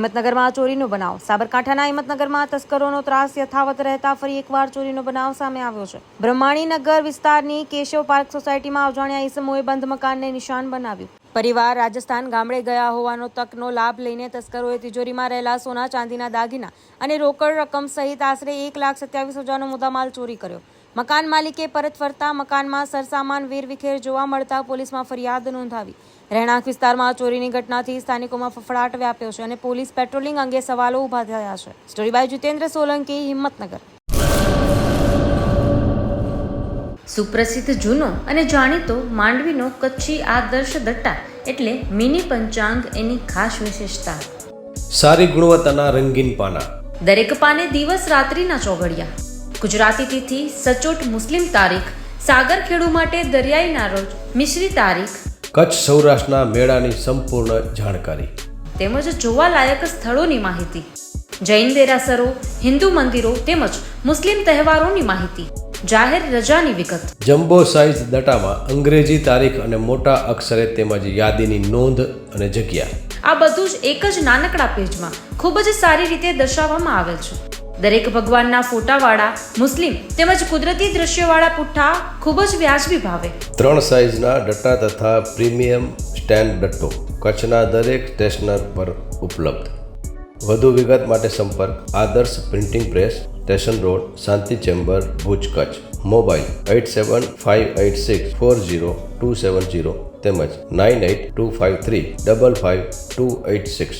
હિંમતનગરમાં ચોરીનો બનાવ. સાબરકાંઠાના હિંમતનગરમાં તસ્કરોનો ત્રાસ યથાવત રહેતા ફરી એકવાર ચોરીનો બનાવ સામે આવ્યો છે. બ્રહ્માણીનગર વિસ્તારની કેશવ પાર્ક સોસાયટીમાં અજાણ્યા ઈસમોએ બંધ મકાનને નિશાન બનાવ્યું. પરિવાર રાજસ્થાન ગામડે ગયા હોવાનો તકનો લાભ લઈને તસ્કરોએ તિજોરીમાં રહેલા સોના ચાંદીના દાગીના અને રોકડ રકમ સહિત આશરે 1,27,000નો મુદ્દામાલ ચોરી કર્યો. મકાન માલિકે પરત ફરતા મકાનમાં સરસામાન વેરવિખેર જોવા મળતા પોલીસમાં ફરિયાદ નોંધાવી. રહેણાંક વિસ્તારમાં ચોરીની ઘટનાથી સ્થાનિકોમાં ફફડાટ વ્યાપ્યો છે અને પોલીસ પેટ્રોલિંગ અંગે સવાલો ઊભા થયા છે. Story by Jitendra Solanki, Himmatnagar. સુપ્રસિદ્ધ જૂનો અને જાણીતો માંડવીનો કચ્છી આદર્શ દટ્ટા એટલે મિની પંચાંગ એની ખાસ વિશેષતા. સારી ગુણવત્તાના રંગીન પાના, દરેક પાને દિવસ રાત્રિના ચોઘડિયા. ગુજરાતી તિથિ, સચોટ મુસ્લિમ તારીખ, સાગરખેડુ માટે દરિયાઈના રોજ, મિશ્રી તારીખ, કચ્છ સૌરાષ્ટ્રના મેળાની સંપૂર્ણ જાણકારી તેમજ જોવાલાયક સ્થળોની માહિતી, જૈન દેરાસરો, હિન્દુ મંદિરો તેમજ મુસ્લિમ તહેવારોની માહિતી, જાહેર રજાની વિગત. જમ્બો સાઇઝ દટામાં અંગ્રેજી તારીખ અને મોટા અક્ષરે તેમજ યાદીની નોંધ અને જગ્યા. આ બધું જ એક જ નાનકડા પેજમાં ખૂબ જ સારી રીતે દર્શાવવામાં આવેલ છે. દરેક ભગવાનના ફોટાવાળા મુસ્લિમ તેમજ કુદરતી દ્રશ્યોવાળા પુઠ્ઠા ખૂબ જ વ્યાજબી ભાવે. 3 સાઇઝના દટ્ટા તથા પ્રીમિયમ સ્ટેન્ડ દટ્ટો કચ્છના દરેક સ્ટેશનર પર ઉપલબ્ધ. વધુ વિગત માટે સંપર્ક આદર્શ પ્રિન્ટિંગ પ્રેસ, સ્ટેશન રોડ, શાંતિ ચેમ્બર, ભુજ, કચ્છ. મોબાઈલ 8758640270 તેમજ 9825355286.